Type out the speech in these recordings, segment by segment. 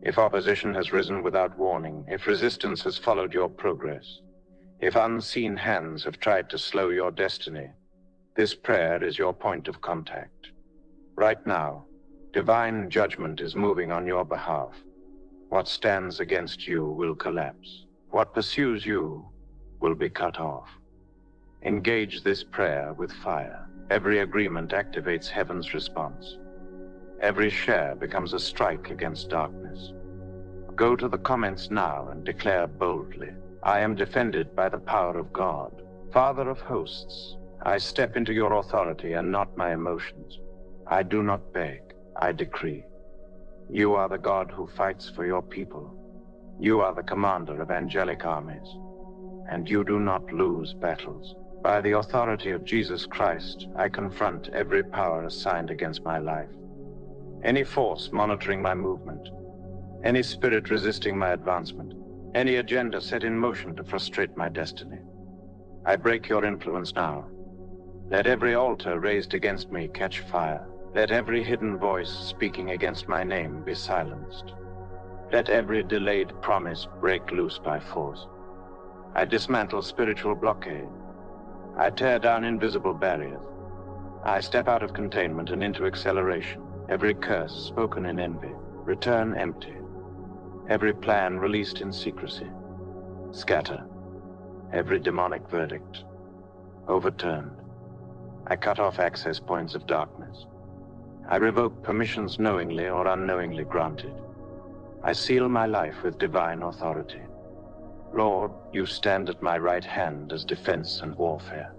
If opposition has risen without warning, if resistance has followed your progress, if unseen hands have tried to slow your destiny, this prayer is your point of contact. Right now, divine judgment is moving on your behalf. What stands against you will collapse. What pursues you will be cut off. Engage this prayer with fire. Every agreement activates heaven's response. Every share becomes a strike against darkness. Go to the comments now and declare boldly, I am defended by the power of God. Father of hosts, I step into your authority and not my emotions. I do not beg, I decree. You are the God who fights for your people. You are the commander of angelic armies, and you do not lose battles. By the authority of Jesus Christ, I confront every power assigned against my life. Any force monitoring my movement, any spirit resisting my advancement, any agenda set in motion to frustrate my destiny. I break your influence now. Let every altar raised against me catch fire. Let every hidden voice speaking against my name be silenced. Let every delayed promise break loose by force. I dismantle spiritual blockade. I tear down invisible barriers. I step out of containment and into acceleration. Every curse spoken in envy, return empty. Every plan released in secrecy, scatter. Every demonic verdict, overturned. I cut off access points of darkness. I revoke permissions knowingly or unknowingly granted. I seal my life with divine authority. Lord, you stand at my right hand as defense and warfare.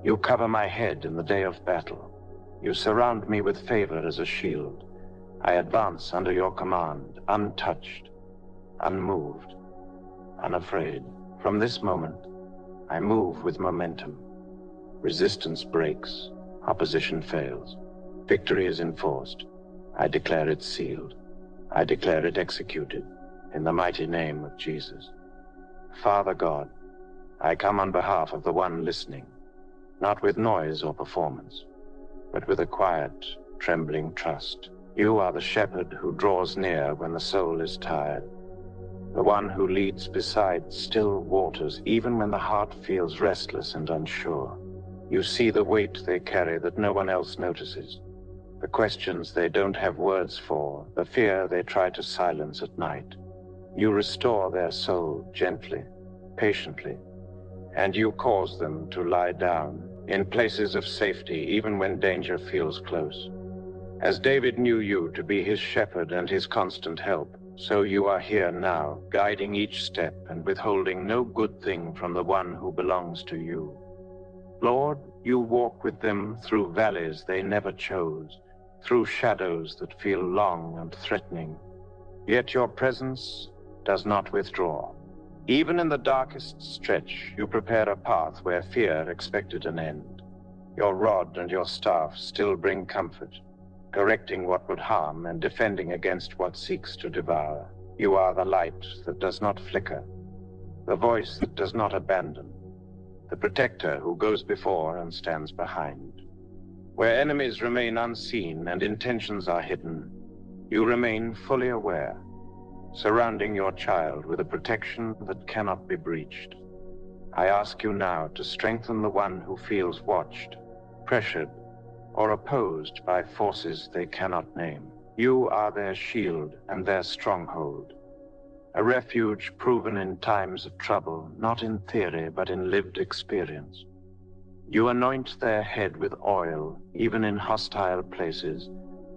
You cover my head in the day of battle. You surround me with favor as a shield. I advance under your command, untouched, unmoved, unafraid. From this moment, I move with momentum. Resistance breaks, opposition fails. Victory is enforced. I declare it sealed. I declare it executed in the mighty name of Jesus. Father God, I come on behalf of the one listening, not with noise or performance, but with a quiet, trembling trust. You are the shepherd who draws near when the soul is tired, the one who leads beside still waters even when the heart feels restless and unsure. You see the weight they carry that no one else notices, the questions they don't have words for, the fear they try to silence at night. You restore their soul gently, patiently, and you cause them to lie down in places of safety even when danger feels close. As David knew you to be his shepherd and his constant help, so you are here now, guiding each step and withholding no good thing from the one who belongs to you. Lord, you walk with them through valleys they never chose, through shadows that feel long and threatening. Yet your presence does not withdraw. Even in the darkest stretch, you prepare a path where fear expected an end. Your rod and your staff still bring comfort, correcting what would harm and defending against what seeks to devour. You are the light that does not flicker, the voice that does not abandon, the protector who goes before and stands behind. Where enemies remain unseen and intentions are hidden, you remain fully aware, surrounding your child with a protection that cannot be breached. I ask you now to strengthen the one who feels watched, pressured, or opposed by forces they cannot name. You are their shield and their stronghold, a refuge proven in times of trouble, not in theory, but in lived experience. You anoint their head with oil, even in hostile places,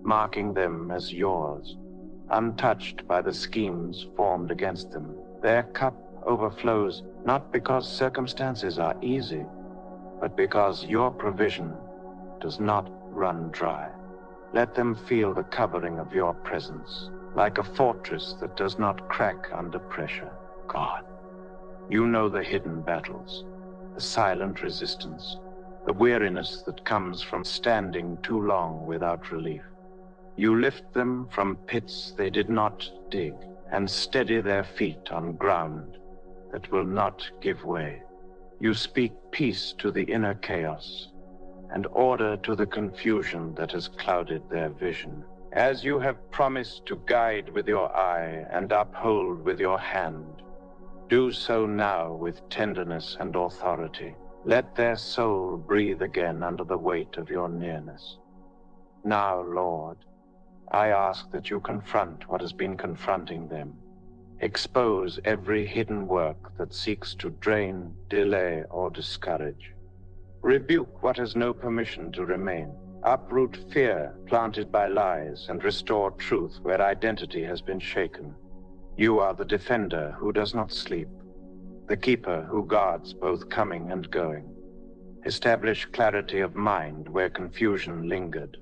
marking them as yours, untouched by the schemes formed against them. Their cup overflows, not because circumstances are easy, but because your provision does not run dry. Let them feel the covering of your presence, like a fortress that does not crack under pressure. God, you know the hidden battles, the silent resistance, the weariness that comes from standing too long without relief. You lift them from pits they did not dig and steady their feet on ground that will not give way. You speak peace to the inner chaos and order to the confusion that has clouded their vision. As you have promised to guide with your eye and uphold with your hand, do so now with tenderness and authority. Let their soul breathe again under the weight of your nearness. Now, Lord, I ask that you confront what has been confronting them. Expose every hidden work that seeks to drain, delay, or discourage. Rebuke what has no permission to remain. Uproot fear planted by lies and restore truth where identity has been shaken. You are the defender who does not sleep, the keeper who guards both coming and going. Establish clarity of mind where confusion lingered,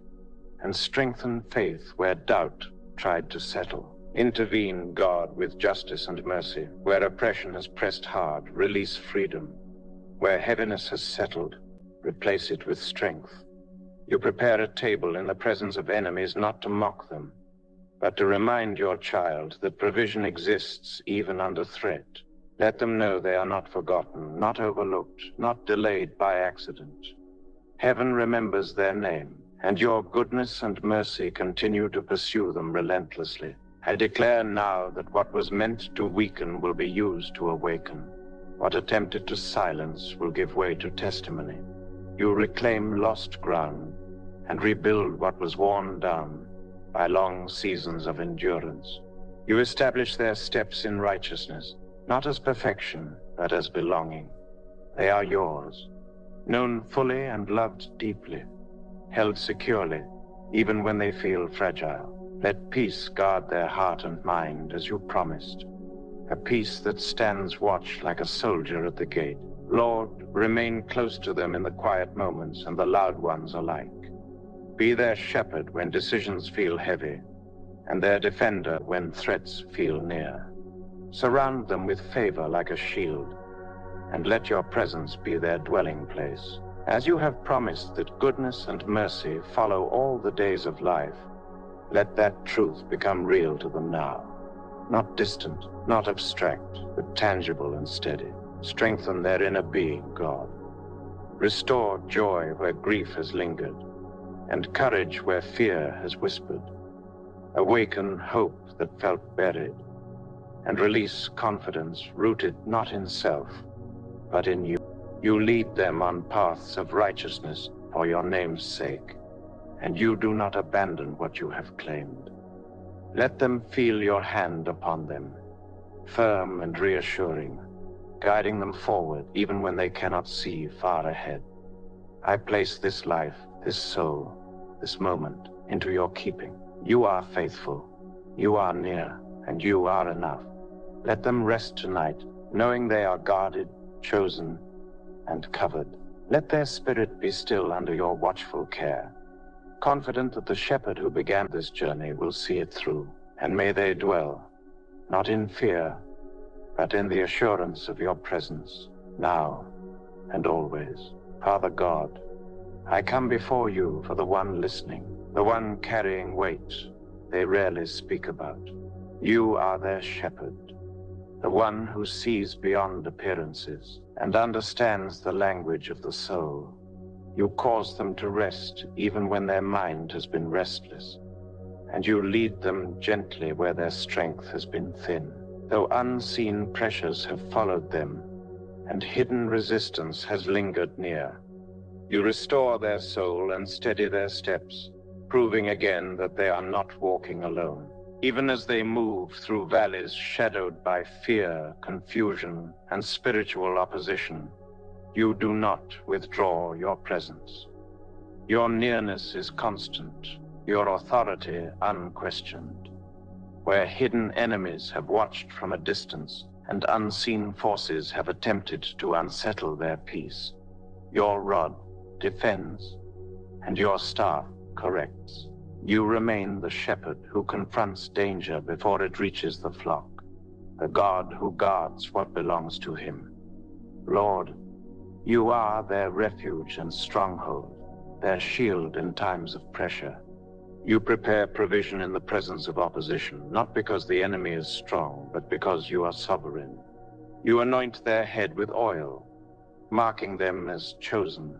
and strengthen faith where doubt tried to settle. Intervene, God, with justice and mercy. Where oppression has pressed hard, release freedom. Where heaviness has settled, replace it with strength. You prepare a table in the presence of enemies not to mock them, but to remind your child that provision exists even under threat. Let them know they are not forgotten, not overlooked, not delayed by accident. Heaven remembers their name, and your goodness and mercy continue to pursue them relentlessly. I declare now that what was meant to weaken will be used to awaken. What attempted to silence will give way to testimony. You reclaim lost ground and rebuild what was worn down by long seasons of endurance. You establish their steps in righteousness, not as perfection, but as belonging. They are yours, known fully and loved deeply, held securely, even when they feel fragile. Let peace guard their heart and mind as you promised, a peace that stands watch like a soldier at the gate. Lord, remain close to them in the quiet moments and the loud ones alike. Be their shepherd when decisions feel heavy, and their defender when threats feel near. Surround them with favor like a shield, and let your presence be their dwelling place. As you have promised that goodness and mercy follow all the days of life, let that truth become real to them now. Not distant, not abstract, but tangible and steady. Strengthen their inner being, God. Restore joy where grief has lingered, and courage where fear has whispered. Awaken hope that felt buried, and release confidence rooted not in self, but in you. You lead them on paths of righteousness for your name's sake, and you do not abandon what you have claimed. Let them feel your hand upon them, firm and reassuring, guiding them forward even when they cannot see far ahead. I place this life, this soul, this moment into your keeping. You are faithful, you are near, and you are enough. Let them rest tonight, knowing they are guarded, chosen, and covered. Let their spirit be still under your watchful care, confident that the shepherd who began this journey will see it through. And may they dwell, not in fear, but in the assurance of your presence, now and always. Father God, I come before you for the one listening, the one carrying weight they rarely speak about. You are their shepherd, the one who sees beyond appearances and understands the language of the soul. You cause them to rest even when their mind has been restless, and you lead them gently where their strength has been thin. Though unseen pressures have followed them and hidden resistance has lingered near, you restore their soul and steady their steps, proving again that they are not walking alone. Even as they move through valleys shadowed by fear, confusion, and spiritual opposition, you do not withdraw your presence. Your nearness is constant, your authority unquestioned. Where hidden enemies have watched from a distance and unseen forces have attempted to unsettle their peace, your rod defends and your staff corrects. You remain the shepherd who confronts danger before it reaches the flock, the God who guards what belongs to him. Lord, you are their refuge and stronghold, their shield in times of pressure. You prepare provision in the presence of opposition, not because the enemy is strong, but because you are sovereign. You anoint their head with oil, marking them as chosen,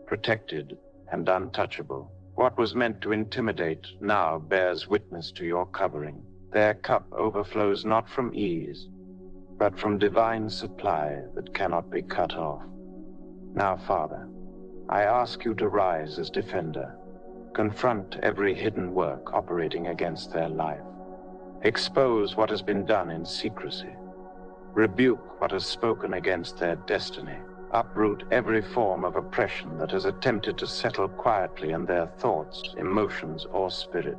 protected, and untouchable. What was meant to intimidate now bears witness to your covering. Their cup overflows not from ease, but from divine supply that cannot be cut off. Now, Father, I ask you to rise as defender. Confront every hidden work operating against their life. Expose what has been done in secrecy. Rebuke what has spoken against their destiny. Uproot every form of oppression that has attempted to settle quietly in their thoughts, emotions, or spirit.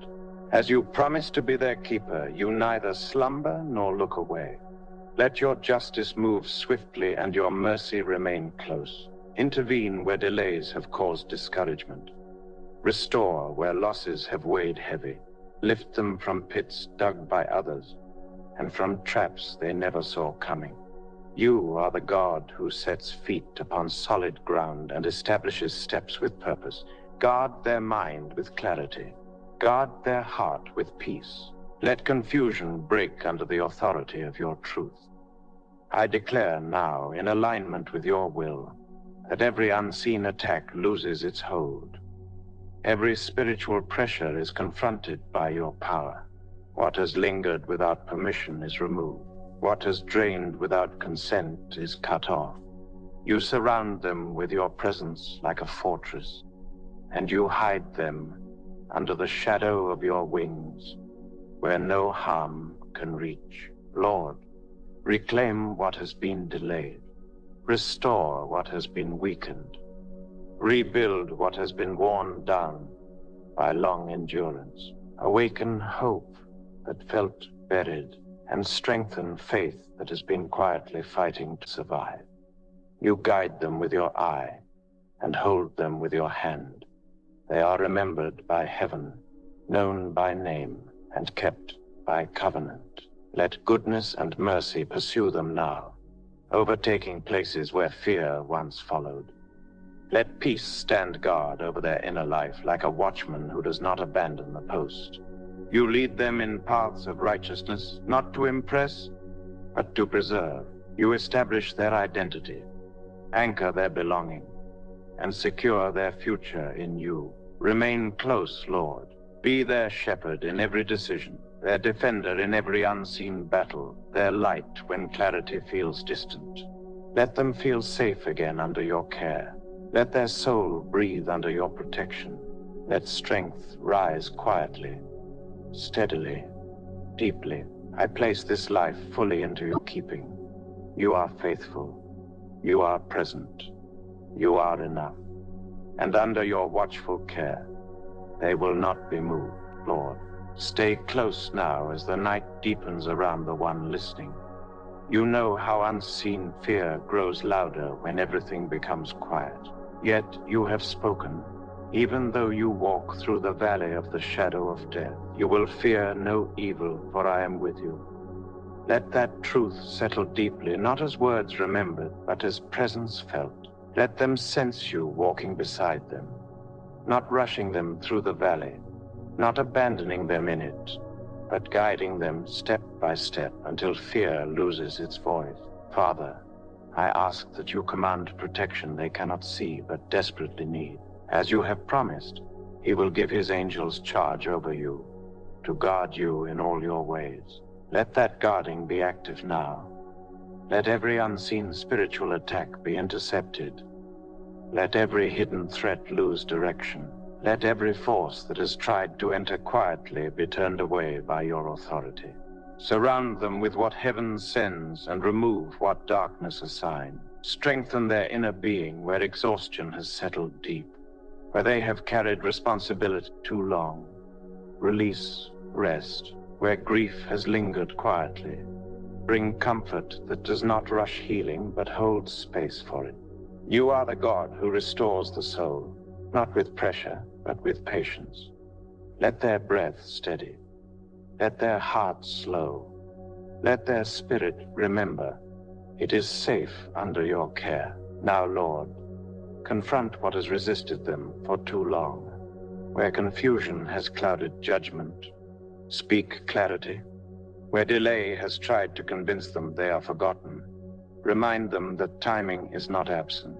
As you promise to be their keeper, you neither slumber nor look away. Let your justice move swiftly and your mercy remain close. Intervene where delays have caused discouragement. Restore where losses have weighed heavy. Lift them from pits dug by others, and from traps they never saw coming. You are the God who sets feet upon solid ground and establishes steps with purpose. Guard their mind with clarity. Guard their heart with peace. Let confusion break under the authority of your truth. I declare now, in alignment with your will, that every unseen attack loses its hold. Every spiritual pressure is confronted by your power. What has lingered without permission is removed. What has drained without consent is cut off. You surround them with your presence like a fortress, and you hide them under the shadow of your wings, where no harm can reach. Lord, reclaim what has been delayed. Restore what has been weakened. Rebuild what has been worn down by long endurance. Awaken hope that felt buried, and strengthen faith that has been quietly fighting to survive. You guide them with your eye and hold them with your hand. They are remembered by heaven, known by name, and kept by covenant. Let goodness and mercy pursue them now, overtaking places where fear once followed. Let peace stand guard over their inner life like a watchman who does not abandon the post. You lead them in paths of righteousness, not to impress, but to preserve. You establish their identity, anchor their belonging, and secure their future in you. Remain close, Lord. Be their shepherd in every decision, their defender in every unseen battle, their light when clarity feels distant. Let them feel safe again under your care. Let their soul breathe under your protection. Let strength rise quietly, steadily, deeply. I place this life fully into your keeping. You are faithful. You are present. You are enough. And under your watchful care, they will not be moved, Lord. Stay close now as the night deepens around the one listening. You know how unseen fear grows louder when everything becomes quiet. Yet you have spoken. Even though you walk through the valley of the shadow of death, you will fear no evil, for I am with you. Let that truth settle deeply, not as words remembered, but as presence felt. Let them sense you walking beside them, not rushing them through the valley, not abandoning them in it, but guiding them step by step until fear loses its voice. Father, I ask that you command protection they cannot see but desperately need. As you have promised, he will give his angels charge over you, to guard you in all your ways. Let that guarding be active now. Let every unseen spiritual attack be intercepted. Let every hidden threat lose direction. Let every force that has tried to enter quietly be turned away by your authority. Surround them with what heaven sends and remove what darkness assigns. Strengthen their inner being where exhaustion has settled deep, where they have carried responsibility too long. Release, rest, where grief has lingered quietly. Bring comfort that does not rush healing, but holds space for it. You are the God who restores the soul, not with pressure, but with patience. Let their breath steady. Let their hearts slow. Let their spirit remember. It is safe under your care. Now, Lord, confront what has resisted them for too long. Where confusion has clouded judgment, speak clarity. Where delay has tried to convince them they are forgotten, remind them that timing is not absent.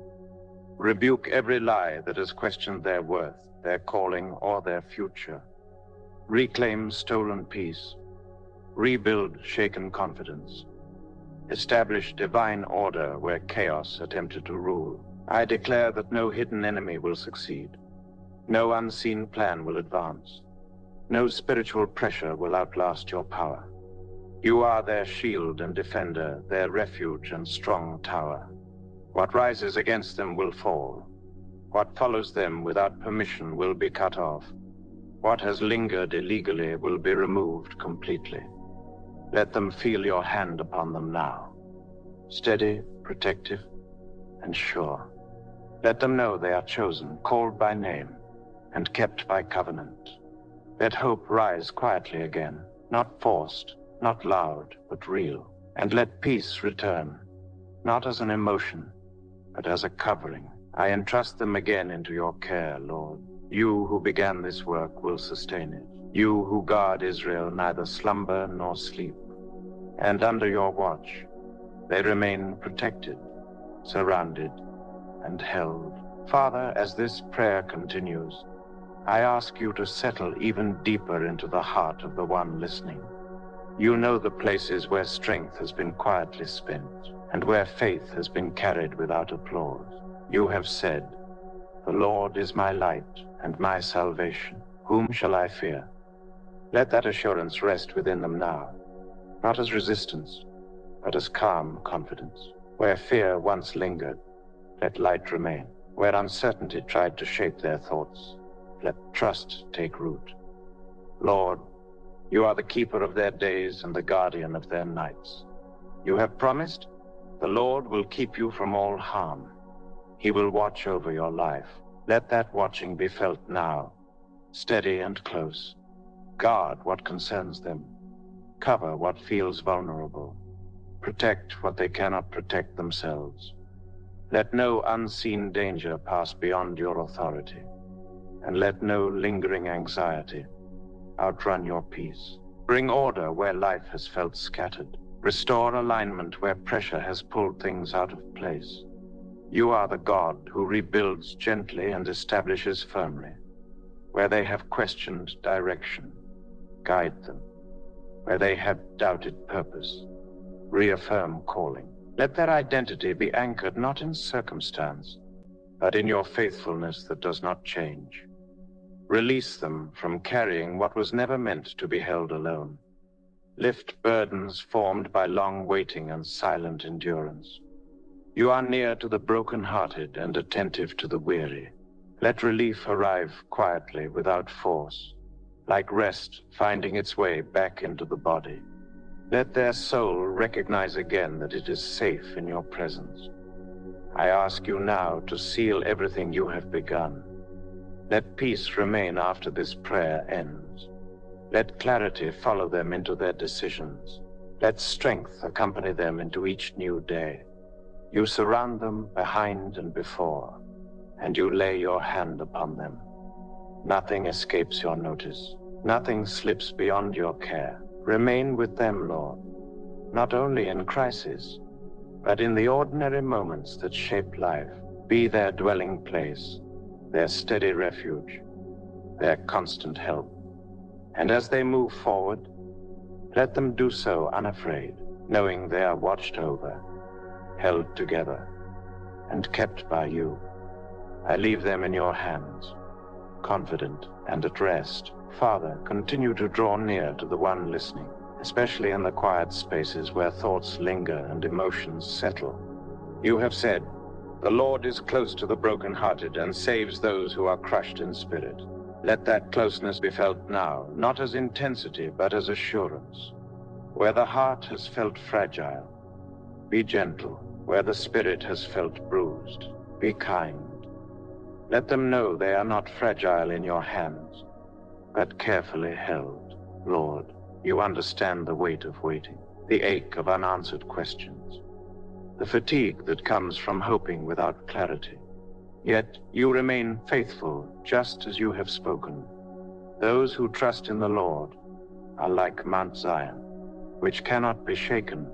Rebuke every lie that has questioned their worth, their calling, or their future. Reclaim stolen peace. Rebuild shaken confidence. Establish divine order where chaos attempted to rule. I declare that no hidden enemy will succeed. No unseen plan will advance. No spiritual pressure will outlast your power. You are their shield and defender, their refuge and strong tower. What rises against them will fall. What follows them without permission will be cut off. What has lingered illegally will be removed completely. Let them feel your hand upon them now. Steady, protective, and sure. Let them know they are chosen, called by name, and kept by covenant. Let hope rise quietly again, not forced, not loud, but real. And let peace return, not as an emotion, but as a covering. I entrust them again into your care, Lord. You who began this work will sustain it. You who guard Israel neither slumber nor sleep. And under your watch, they remain protected, surrounded, and held. Father, as this prayer continues, I ask you to settle even deeper into the heart of the one listening. You know the places where strength has been quietly spent, and where faith has been carried without applause. You have said, "The Lord is my light and my salvation. Whom shall I fear?" Let that assurance rest within them now, not as resistance, but as calm confidence. Where fear once lingered, let light remain. Where uncertainty tried to shape their thoughts, let trust take root. Lord, you are the keeper of their days and the guardian of their nights. You have promised, the Lord will keep you from all harm. He will watch over your life. Let that watching be felt now, steady and close. Guard what concerns them. Cover what feels vulnerable. Protect what they cannot protect themselves. Let no unseen danger pass beyond your authority, and let no lingering anxiety outrun your peace. Bring order where life has felt scattered. Restore alignment where pressure has pulled things out of place. You are the God who rebuilds gently and establishes firmly. Where they have questioned direction, guide them. Where they have doubted purpose, reaffirm calling. Let their identity be anchored not in circumstance, but in your faithfulness that does not change. Release them from carrying what was never meant to be held alone. Lift burdens formed by long waiting and silent endurance. You are near to the broken-hearted and attentive to the weary. Let relief arrive quietly without force, like rest finding its way back into the body. Let their soul recognize again that it is safe in your presence. I ask you now to seal everything you have begun. Let peace remain after this prayer ends. Let clarity follow them into their decisions. Let strength accompany them into each new day. You surround them behind and before, and you lay your hand upon them. Nothing escapes your notice. Nothing slips beyond your care. Remain with them, Lord, not only in crisis, but in the ordinary moments that shape life. Be their dwelling place, their steady refuge, their constant help. And as they move forward, let them do so unafraid, knowing they are watched over, held together, and kept by you. I leave them in your hands, confident and at rest. Father, continue to draw near to the one listening, especially in the quiet spaces where thoughts linger and emotions settle. You have said, "The Lord is close to the brokenhearted and saves those who are crushed in spirit." Let that closeness be felt now, not as intensity, but as assurance. Where the heart has felt fragile, be gentle. Where the spirit has felt bruised, be kind. Let them know they are not fragile in your hands, but carefully held. Lord, you understand the weight of waiting, the ache of unanswered questions, the fatigue that comes from hoping without clarity. Yet you remain faithful just as you have spoken. Those who trust in the Lord are like Mount Zion, which cannot be shaken,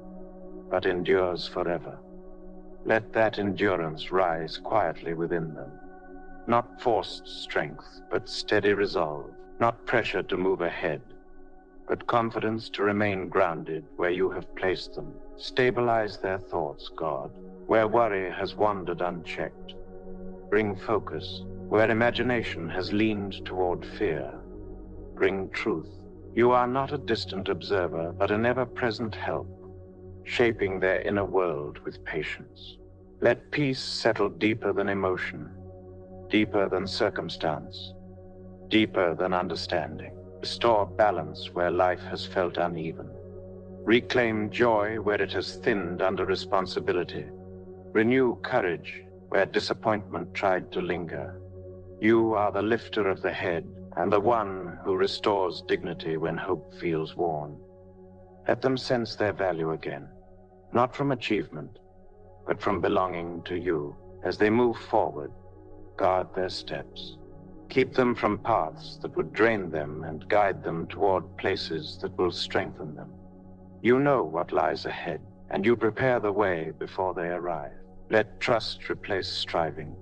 but endures forever. Let that endurance rise quietly within them. Not forced strength, but steady resolve. Not pressure to move ahead, but confidence to remain grounded where you have placed them. Stabilize their thoughts, God, where worry has wandered unchecked. Bring focus where imagination has leaned toward fear. Bring truth. You are not a distant observer, but an ever-present help, shaping their inner world with patience. Let peace settle deeper than emotion, deeper than circumstance, deeper than understanding. Restore balance where life has felt uneven. Reclaim joy where it has thinned under responsibility. Renew courage where disappointment tried to linger. You are the lifter of the head and the one who restores dignity when hope feels worn. Let them sense their value again, not from achievement, but from belonging to you. As they move forward, guard their steps. Keep them from paths that would drain them and guide them toward places that will strengthen them. You know what lies ahead, and you prepare the way before they arrive. Let trust replace striving.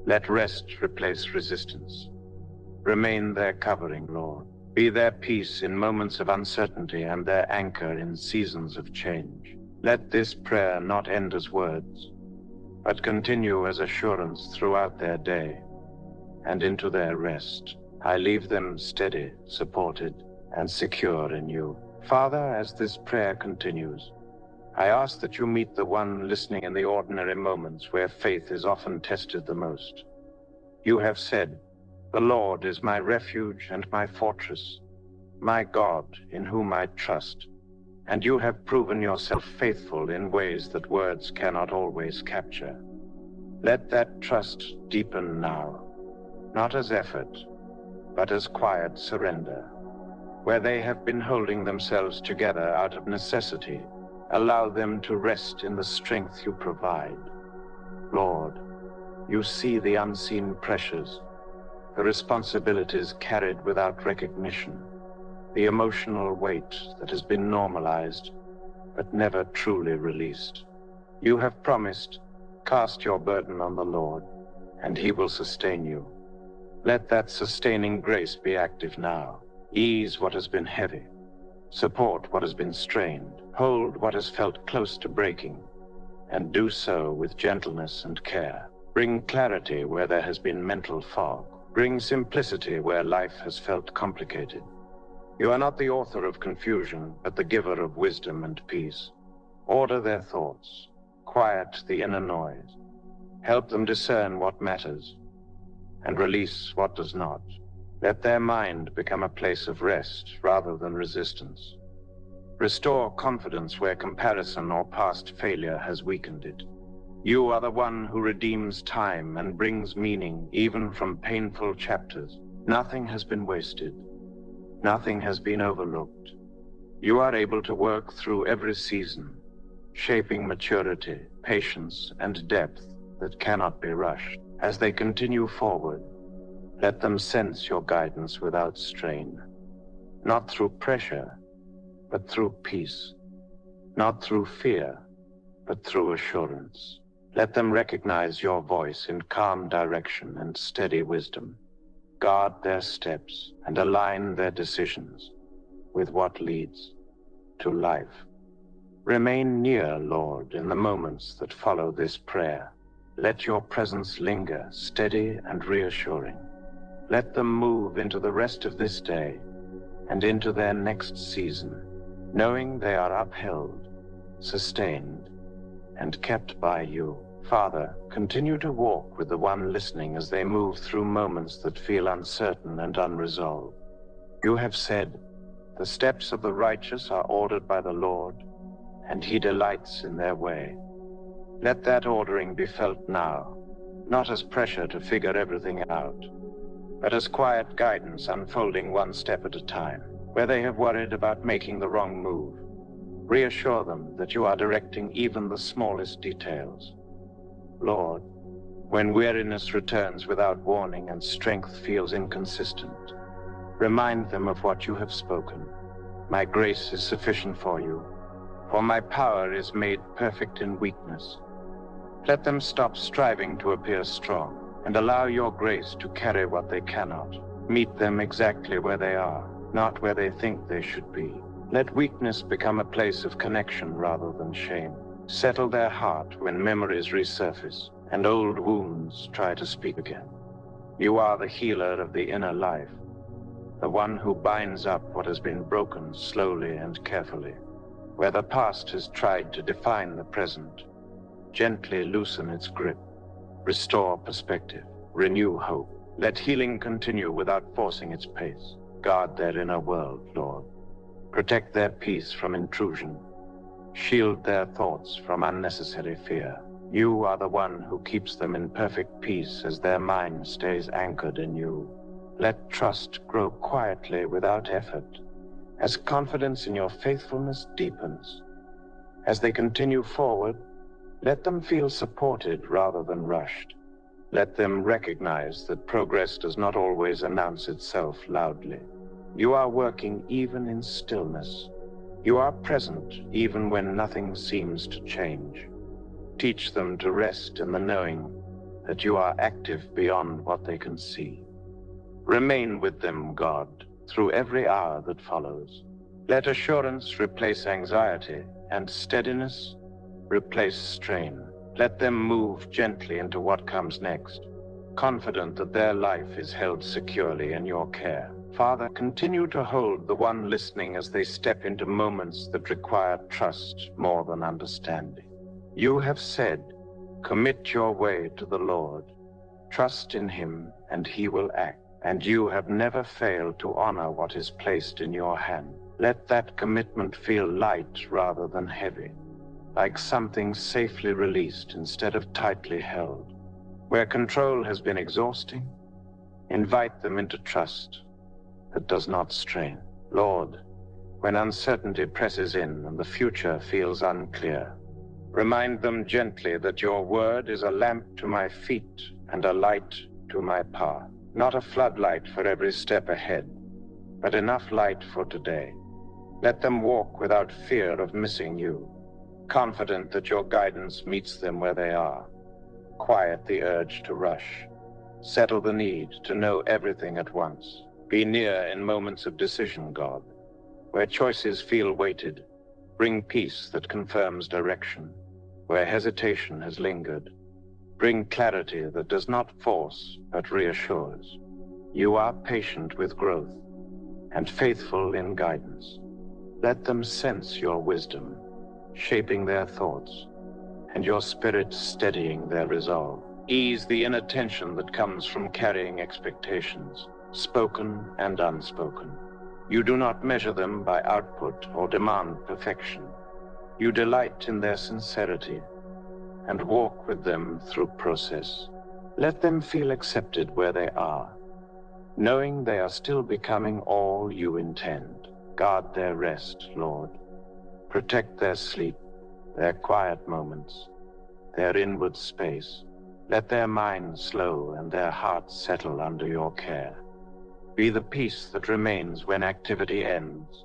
Let rest replace resistance. Remain their covering, Lord. Be their peace in moments of uncertainty and their anchor in seasons of change. Let this prayer not end as words, but continue as assurance throughout their day and into their rest. I leave them steady, supported, and secure in you. Father, as this prayer continues, I ask that you meet the one listening in the ordinary moments where faith is often tested the most. You have said, "The Lord is my refuge and my fortress, my God in whom I trust." And you have proven yourself faithful in ways that words cannot always capture. Let that trust deepen now, not as effort, but as quiet surrender. Where they have been holding themselves together out of necessity, allow them to rest in the strength you provide. Lord, you see the unseen pressures, the responsibilities carried without recognition, the emotional weight that has been normalized, but never truly released. You have promised, cast your burden on the Lord, and he will sustain you. Let that sustaining grace be active now. Ease what has been heavy, support what has been strained, hold what has felt close to breaking, and do so with gentleness and care. Bring clarity where there has been mental fog. Bring simplicity where life has felt complicated. You are not the author of confusion, but the giver of wisdom and peace. Order their thoughts, quiet the inner noise, help them discern what matters, and release what does not. Let their mind become a place of rest rather than resistance. Restore confidence where comparison or past failure has weakened it. You are the one who redeems time and brings meaning even from painful chapters. Nothing has been wasted. Nothing has been overlooked. You are able to work through every season, shaping maturity, patience, and depth that cannot be rushed. As they continue forward, let them sense your guidance without strain, not through pressure, but through peace, not through fear, but through assurance. Let them recognize your voice in calm direction and steady wisdom. Guard their steps and align their decisions with what leads to life. Remain near, Lord, in the moments that follow this prayer. Let your presence linger, steady and reassuring. Let them move into the rest of this day and into their next season, knowing they are upheld, sustained, and kept by you. Father, continue to walk with the one listening as they move through moments that feel uncertain and unresolved. You have said, "The steps of the righteous are ordered by the Lord, and he delights in their way." Let that ordering be felt now, not as pressure to figure everything out, but as quiet guidance unfolding one step at a time. Where they have worried about making the wrong move, reassure them that you are directing even the smallest details. Lord, when weariness returns without warning and strength feels inconsistent, remind them of what you have spoken. My grace is sufficient for you, for my power is made perfect in weakness. Let them stop striving to appear strong, and allow your grace to carry what they cannot. Meet them exactly where they are, not where they think they should be. Let weakness become a place of connection rather than shame. Settle their heart when memories resurface, and old wounds try to speak again. You are the healer of the inner life, the one who binds up what has been broken slowly and carefully. Where the past has tried to define the present, gently loosen its grip, restore perspective, renew hope. Let healing continue without forcing its pace. Guard their inner world, Lord. Protect their peace from intrusion. Shield their thoughts from unnecessary fear. You are the one who keeps them in perfect peace as their mind stays anchored in you. Let trust grow quietly without effort, as confidence in your faithfulness deepens. As they continue forward, let them feel supported rather than rushed. Let them recognize that progress does not always announce itself loudly. You are working even in stillness. You are present even when nothing seems to change. Teach them to rest in the knowing that you are active beyond what they can see. Remain with them, God, through every hour that follows. Let assurance replace anxiety, and steadiness replace strain. Let them move gently into what comes next, confident that their life is held securely in your care. Father, continue to hold the one listening as they step into moments that require trust more than understanding. You have said, commit your way to the Lord. Trust in him, and he will act. And you have never failed to honor what is placed in your hand. Let that commitment feel light rather than heavy, like something safely released instead of tightly held. Where control has been exhausting, invite them into trust that does not strain. Lord, when uncertainty presses in and the future feels unclear, remind them gently that your word is a lamp to my feet and a light to my path. Not a floodlight for every step ahead, but enough light for today. Let them walk without fear of missing you, confident that your guidance meets them where they are. Quiet the urge to rush. Settle the need to know everything at once. Be near in moments of decision, God. Where choices feel weighted, bring peace that confirms direction. Where hesitation has lingered, bring clarity that does not force, but reassures. You are patient with growth and faithful in guidance. Let them sense your wisdom, shaping their thoughts, and your spirit steadying their resolve. Ease the inner tension that comes from carrying expectations, spoken and unspoken. You do not measure them by output or demand perfection. You delight in their sincerity and walk with them through process. Let them feel accepted where they are, knowing they are still becoming all you intend. Guard their rest, Lord. Protect their sleep, their quiet moments, their inward space. Let their minds slow and their hearts settle under your care. Be the peace that remains when activity ends,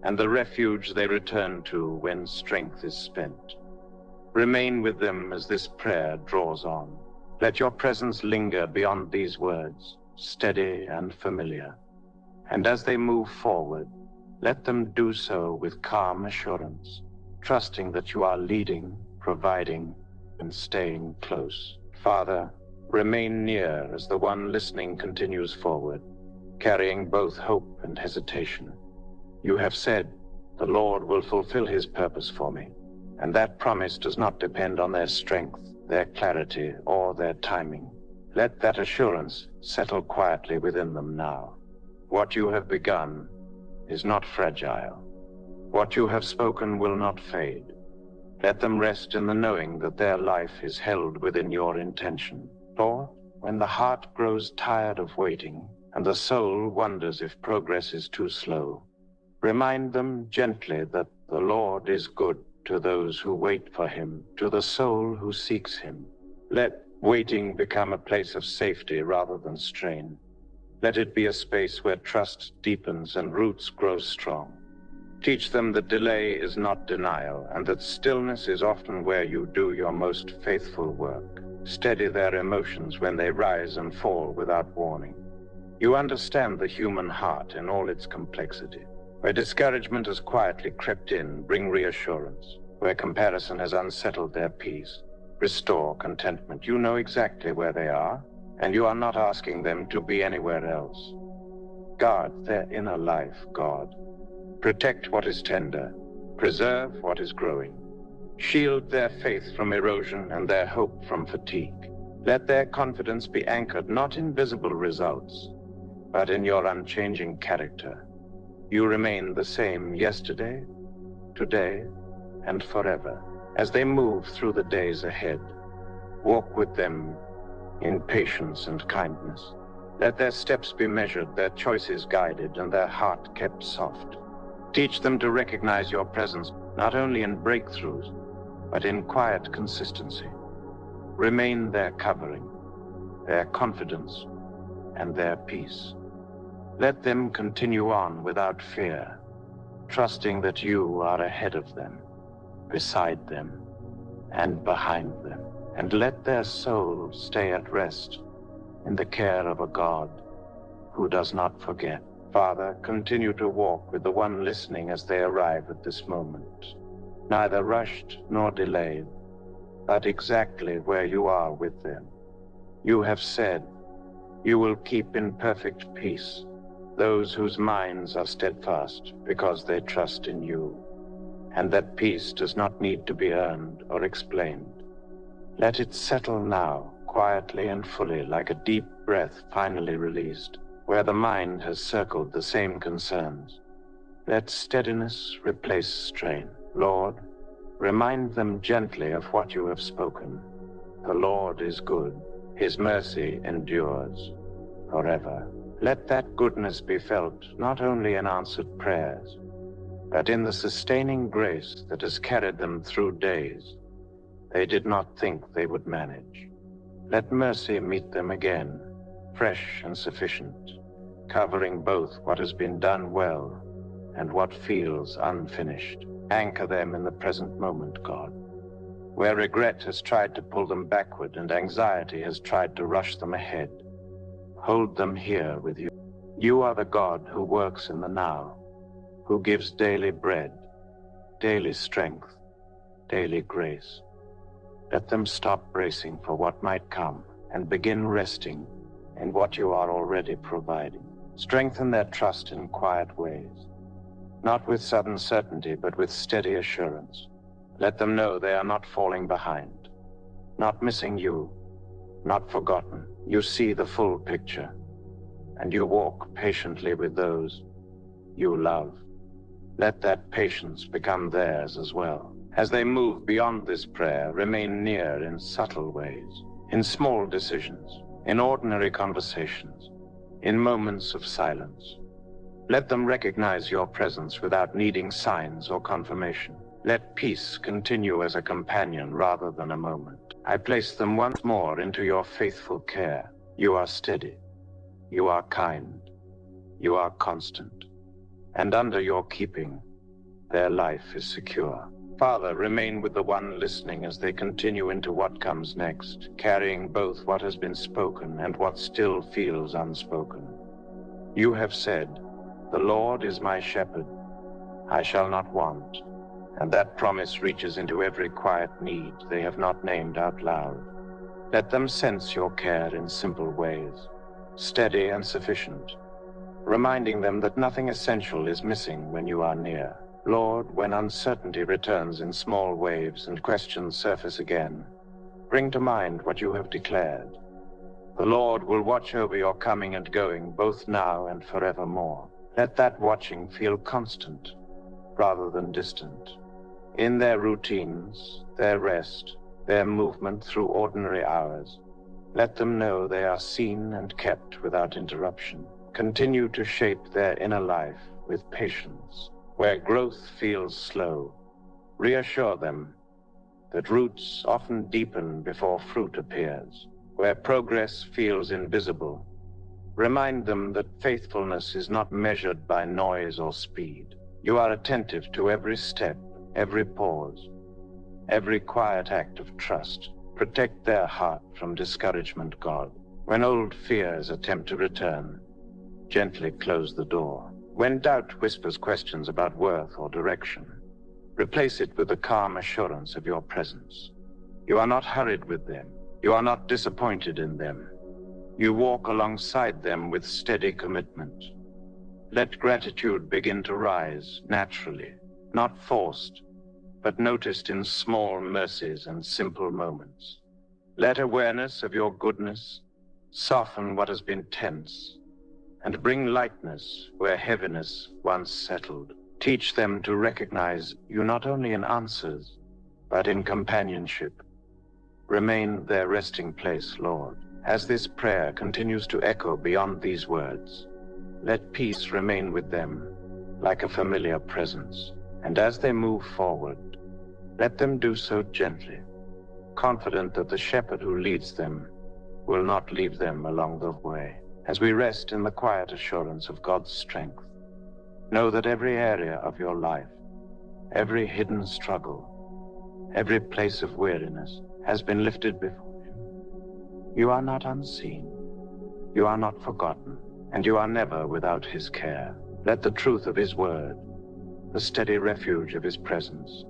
and the refuge they return to when strength is spent. Remain with them as this prayer draws on. Let your presence linger beyond these words, steady and familiar. And as they move forward, let them do so with calm assurance, trusting that you are leading, providing, and staying close. Father, remain near as the one listening continues forward, carrying both hope and hesitation. You have said, the Lord will fulfill his purpose for me. And that promise does not depend on their strength, their clarity, or their timing. Let that assurance settle quietly within them now. What you have begun is not fragile. What you have spoken will not fade. Let them rest in the knowing that their life is held within your intention. Lord, when the heart grows tired of waiting, and the soul wonders if progress is too slow, remind them gently that the Lord is good to those who wait for him, to the soul who seeks him. Let waiting become a place of safety rather than strain. Let it be a space where trust deepens and roots grow strong. Teach them that delay is not denial, and that stillness is often where you do your most faithful work. Steady their emotions when they rise and fall without warning. You understand the human heart in all its complexity. Where discouragement has quietly crept in, bring reassurance. Where comparison has unsettled their peace, restore contentment. You know exactly where they are, and you are not asking them to be anywhere else. Guard their inner life, God. Protect what is tender. Preserve what is growing. Shield their faith from erosion and their hope from fatigue. Let their confidence be anchored not in visible results, but in your unchanging character. You remain the same yesterday, today, and forever. As they move through the days ahead, walk with them in patience and kindness. Let their steps be measured, their choices guided, and their heart kept soft. Teach them to recognize your presence, not only in breakthroughs, but in quiet consistency. Remain their covering, their confidence, and their peace. Let them continue on without fear, trusting that you are ahead of them, beside them, and behind them. And let their souls stay at rest in the care of a God who does not forget. Father, continue to walk with the one listening as they arrive at this moment, neither rushed nor delayed, but exactly where you are with them. You have said, you will keep in perfect peace those whose minds are steadfast because they trust in you, and that peace does not need to be earned or explained. Let it settle now, quietly and fully, like a deep breath finally released, where the mind has circled the same concerns. Let steadiness replace strain. Lord, remind them gently of what you have spoken. The Lord is good. His mercy endures forever. Let that goodness be felt not only in answered prayers, but in the sustaining grace that has carried them through days they did not think they would manage. Let mercy meet them again, fresh and sufficient, covering both what has been done well and what feels unfinished. Anchor them in the present moment, God. Where regret has tried to pull them backward and anxiety has tried to rush them ahead, hold them here with you. You are the God who works in the now, who gives daily bread, daily strength, daily grace. Let them stop bracing for what might come and begin resting in what you are already providing. Strengthen their trust in quiet ways, not with sudden certainty, but with steady assurance. Let them know they are not falling behind, not missing you, not forgotten. You see the full picture, and you walk patiently with those you love. Let that patience become theirs as well. As they move beyond this prayer, remain near in subtle ways, in small decisions, in ordinary conversations, in moments of silence. Let them recognize your presence without needing signs or confirmation. Let peace continue as a companion rather than a moment. I place them once more into your faithful care. You are steady, you are kind, you are constant, and under your keeping, their life is secure. Father, remain with the one listening as they continue into what comes next, carrying both what has been spoken and what still feels unspoken. You have said, "The Lord is my shepherd, I shall not want," and that promise reaches into every quiet need they have not named out loud. Let them sense your care in simple ways, steady and sufficient, reminding them that nothing essential is missing when you are near. Lord, when uncertainty returns in small waves and questions surface again, bring to mind what you have declared. The Lord will watch over your coming and going, both now and forevermore. Let that watching feel constant rather than distant. In their routines, their rest, their movement through ordinary hours, let them know they are seen and kept without interruption. Continue to shape their inner life with patience. Where growth feels slow, reassure them that roots often deepen before fruit appears. Where progress feels invisible, remind them that faithfulness is not measured by noise or speed. You are attentive to every step, every pause, every quiet act of trust. Protect their heart from discouragement, God. When old fears attempt to return, gently close the door. When doubt whispers questions about worth or direction, replace it with the calm assurance of your presence. You are not hurried with them. You are not disappointed in them. You walk alongside them with steady commitment. Let gratitude begin to rise naturally, not forced, but noticed in small mercies and simple moments. Let awareness of your goodness soften what has been tense and bring lightness where heaviness once settled. Teach them to recognize you not only in answers, but in companionship. Remain their resting place, Lord. As this prayer continues to echo beyond these words, let peace remain with them like a familiar presence. And as they move forward, let them do so gently, confident that the shepherd who leads them will not leave them along the way. As we rest in the quiet assurance of God's strength, know that every area of your life, every hidden struggle, every place of weariness has been lifted before Him. You are not unseen, you are not forgotten, and you are never without His care. Let the truth of His word, the steady refuge of His presence,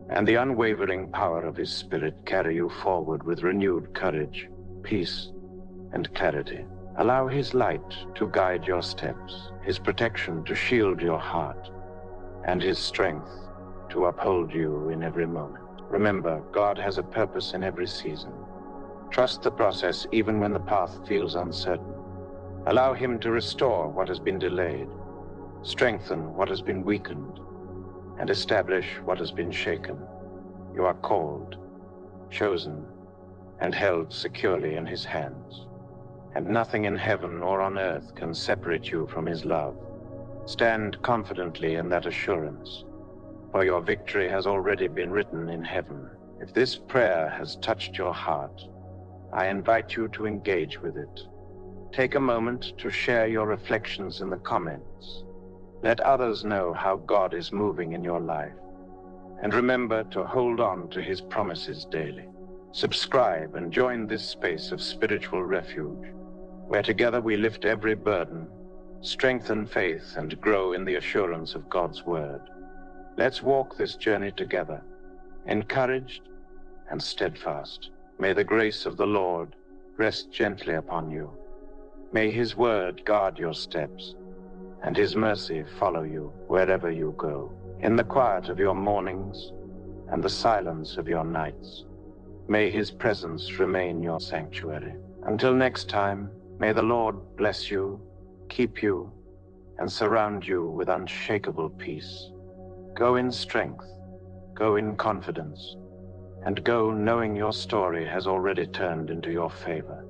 and the unwavering power of His Spirit carry you forward with renewed courage, peace, and clarity. Allow His light to guide your steps, His protection to shield your heart, and His strength to uphold you in every moment. Remember, God has a purpose in every season. Trust the process even when the path feels uncertain. Allow Him to restore what has been delayed, strengthen what has been weakened, and establish what has been shaken. You are called, chosen, and held securely in His hands. And nothing in heaven or on earth can separate you from His love. Stand confidently in that assurance, for your victory has already been written in heaven. If this prayer has touched your heart, I invite you to engage with it. Take a moment to share your reflections in the comments. Let others know how God is moving in your life. And remember to hold on to His promises daily. Subscribe and join this space of spiritual refuge, where together we lift every burden, strengthen faith, and grow in the assurance of God's word. Let's walk this journey together, encouraged and steadfast. May the grace of the Lord rest gently upon you. May His word guard your steps, and His mercy follow you wherever you go. In the quiet of your mornings and the silence of your nights, may His presence remain your sanctuary. Until next time, may the Lord bless you, keep you, and surround you with unshakable peace. Go in strength, go in confidence, and go knowing your story has already turned into your favor.